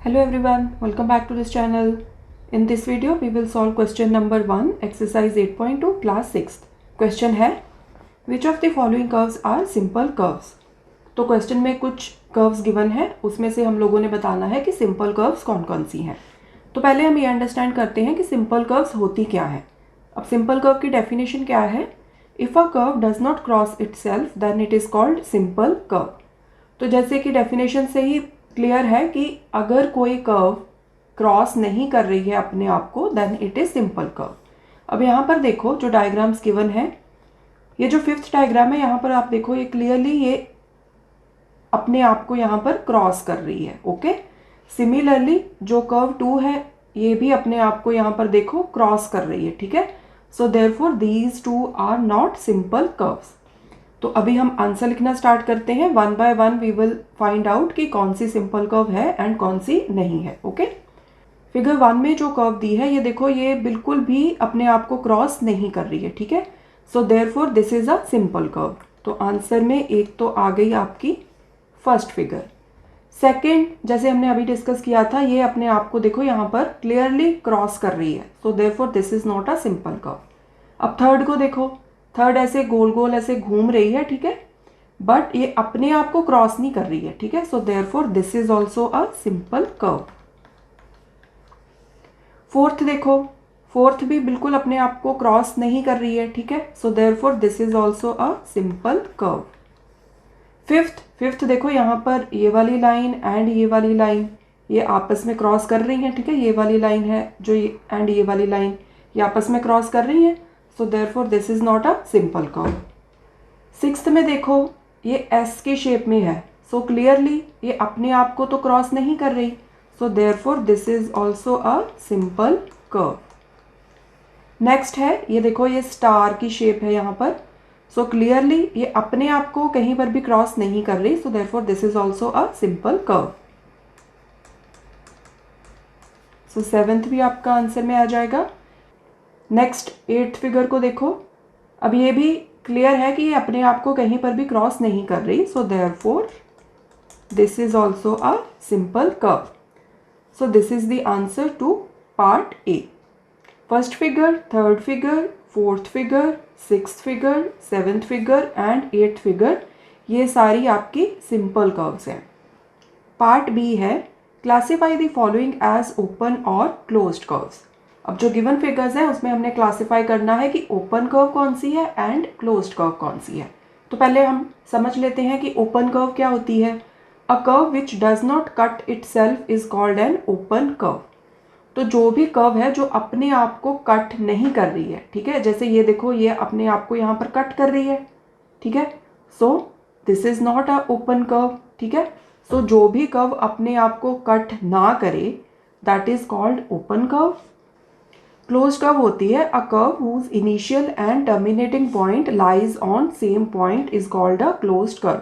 Hello everyone, welcome back to this channel. In this video, we will solve question number 1, exercise 8.2, class 6th. Question है, which of the following curves are simple curves? तो question में कुछ curves given है, उसमें से हम लोगों ने बताना है कि simple curves कौन कौन सी हैं. तो पहले हम ये understand करते हैं कि simple curves होती क्या है. अब simple curve की definition क्या है? If a curve does not cross itself, then it is called simple curve. तो जैसे कि डेफिनेशन से ही क्लियर है कि अगर कोई कर्व क्रॉस नहीं कर रही है अपने आप को then it is simple curve. अब यहाँ पर देखो जो डायग्राम्स गिवन है, ये जो फिफ्थ डायग्राम है यहाँ पर आप देखो ये क्लियरली ये अपने आप को यहाँ पर क्रॉस कर रही है. ओके, सिमिलरली जो कर्व 2 है ये भी अपने आप को यहाँ पर देखो क्रॉस कर रही है. ठीक है, so therefore these two are not simple curves. तो अभी हम आंसर लिखना स्टार्ट करते हैं. One by one we will find out कि कौन सी सिंपल कर्व है एंड कौन सी नहीं है. ओके, फिगर 1 में जो कर्व दी है ये देखो ये बिल्कुल भी अपने आप को क्रॉस नहीं कर रही है. ठीक है, so therefore this is a simple curve. तो आंसर में एक तो आ गई आपकी फर्स्ट फिगर. सेकेंड, जैसे हमने अभी डिस्कस किया था, ये अपने आप को देखो यहाँ पर क्लियरली क्रॉस कर रही है. So therefore this is not a simple curve. अब थर्ड को देखो, थर्ड ऐसे गोल गोल ऐसे घूम रही है. ठीक है, बट ये अपने आप को क्रॉस नहीं कर रही है. ठीक है, so therefore this is also a simple curve. Fourth देखो, फोर्थ भी बिल्कुल अपने आप को क्रॉस नहीं कर रही है. ठीक है, so therefore this is also a simple curve. Fifth देखो यहाँ पर ये वाली लाइन एंड ये वाली लाइन ये आपस में क्रॉस कर रही हैं. ठीक है, ये वाली लाइन है जो ये एंड ये वाली लाइन ये आपस में क्रॉस कर रही हैं. सो therefore this is not a simple curve. Sixth में देखो ये एस के शेप में है. सो क्लियरली ये अपने आप को तो क्रॉस नहीं कर रही. So therefore this is also a simple curve. Next है ये देखो ये स्टार की शेप है यहाँ पर. सो क्लियरली ये अपने आप को कहीं पर भी क्रॉस नहीं कर रही. So therefore this is also a simple curve. So seventh भी आपका आंसर में आ जाएगा. नेक्स्ट एट्थ फिगर को देखो, अब ये भी क्लियर है कि ये अपने आप को कहीं पर भी क्रॉस नहीं कर रही. So therefore this is also a simple curve. So this is the answer to part A. First figure, third figure, fourth figure, sixth figure, seventh figure and eighth figure ये सारी आपकी सिंपल कर्व्स हैं. Part B है, classify the following as open और closed curves. अब जो given figures हैं उसमें हमने क्लासिफाई करना है कि ओपन कर्व कौन सी है एंड क्लोज्ड कर्व कौन सी है. तो पहले हम समझ लेते हैं कि ओपन कर्व क्या होती है. A curve which does not cut itself is called an open curve. तो जो भी कर्व है जो अपने आप को कट नहीं कर रही है. ठीक है, जैसे ये देखो ये अपने आप को यहाँ पर कट कर रही है. ठीक है, सो this is not a open curve. ठीक है, सो जो भी कर्व अपने आप को कट ना करे that is called open curve. Closed curve होती है a curve whose initial and terminating point lies on same point is called a closed curve.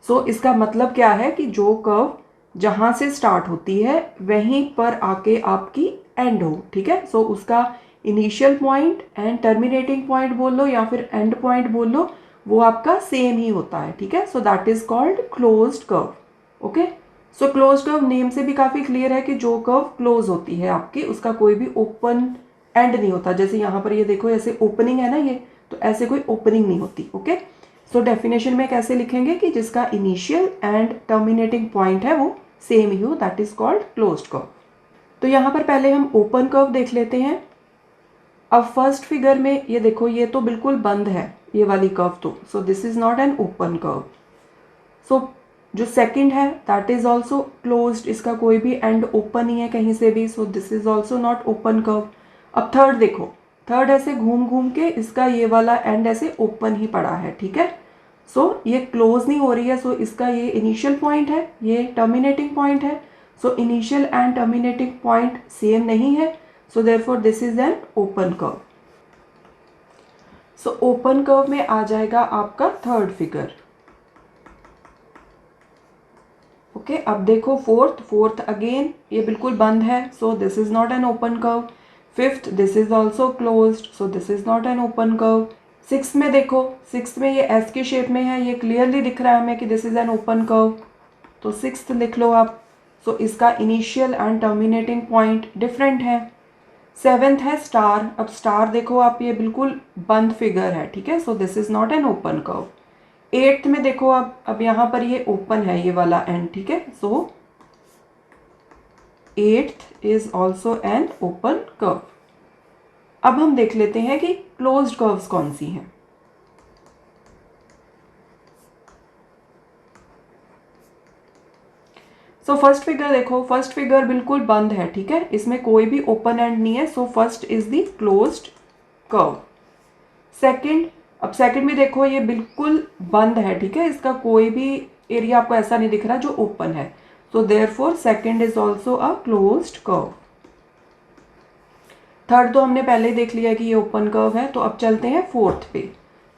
सो इसका मतलब क्या है कि जो कर्व जहाँ से स्टार्ट होती है वहीं पर आके आपकी एंड हो. ठीक है, सो उसका initial point and terminating point बोल लो या फिर एंड पॉइंट बोल लो, वो आपका सेम ही होता है. ठीक है, so that is called closed curve. Okay, so closed curve name से भी काफ़ी क्लियर है कि जो कर्व क्लोज होती है आपकी उसका कोई भी ओपन एंड नहीं होता. जैसे यहाँ पर ये देखो ऐसे ओपनिंग है ना ये, तो ऐसे कोई ओपनिंग नहीं होती. ओके, सो डेफिनेशन में कैसे लिखेंगे कि जिसका इनिशियल एंड टर्मिनेटिंग पॉइंट है वो सेम ही हो, that is called closed curve. तो यहाँ पर पहले हम ओपन कर्व देख लेते हैं. अब फर्स्ट फिगर में ये देखो ये तो बिल्कुल बंद है ये वाली कर्व तो. So this is not an open curve. So जो सेकंड है दैट इज ऑल्सो क्लोज्ड, इसका कोई भी एंड ओपन नहीं है कहीं से भी. सो this is also not open curve. अब थर्ड देखो, थर्ड ऐसे घूम घूम के इसका ये वाला एंड ऐसे ओपन ही पड़ा है. ठीक है, सो ये क्लोज नहीं हो रही है. सो इसका ये इनिशियल पॉइंट है, ये टर्मिनेटिंग पॉइंट है. So initial and terminating point same नहीं है. So therefore this is an open curve. So open curve में आ जाएगा आपका थर्ड फिगर. ओके, अब देखो फोर्थ अगेन ये बिल्कुल बंद है. सो this is not an open curve. Fifth this is also closed. So this is not an open curve. Six में देखो, सिक्स में ये एस के शेप में है, ये क्लियरली दिख रहा है हमें कि this is an open curve. तो सिक्स्थ लिख लो आप. सो इसका initial and terminating point different है। 7th है स्टार। अब स्टार देखो आप, ये बिल्कुल बंद फिगर है, ठीक है, सो this is not an open curve. 8th में देखो आप, अब यहाँ पर ये ओपन है ये वाला एंड, ठीक है, सो 8th is also an open curve. अब हम देख लेते हैं कि क्लोज्ड कर्व्स कौन सी हैं। सो फर्स्ट फिगर देखो, फर्स्ट फिगर बिल्कुल बंद है, ठीक है, इसमें कोई भी ओपन एंड नहीं है, so first is the closed curve. Second, अब सेकंड में देखो ये बिल्कुल बंद है, ठीक है, इसका कोई भी एरिया आपको ऐसा नहीं दिख रहा जो ओपन है, so therefore second is also a closed curve. Third तो हमने पहले देख लिया कि ये ओपन कर्व है, तो अब चलते हैं फोर्थ पे।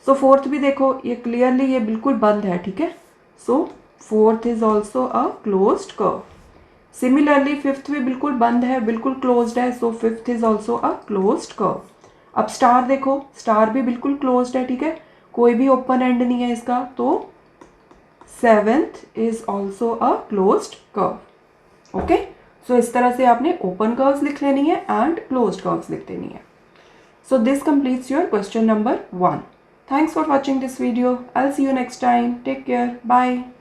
सो फोर्थ भी देखो, ये क्लियरली ये बिल्कुल बंद है, ठीक है, so fourth is also a closed curve. Similarly fifth भी बिल्कुल बंद है, बिल्कुल क्लोज्ड है, so fifth is also a closed curve. अब स्टार देखो, स्टार भी बिल्कुल क्लोज्ड है, ठीक है, कोई भी ओपन एंड नहीं है इसका, तो seventh is also a closed curve. Okay, so इस तरह से आपने ओपन कर्व्स लिख लेनी है एंड क्लोज्ड कर्व्स लिख देनी है। So this completes your question number 1. Thanks for watching this video. I'll see you next time. Take care. Bye.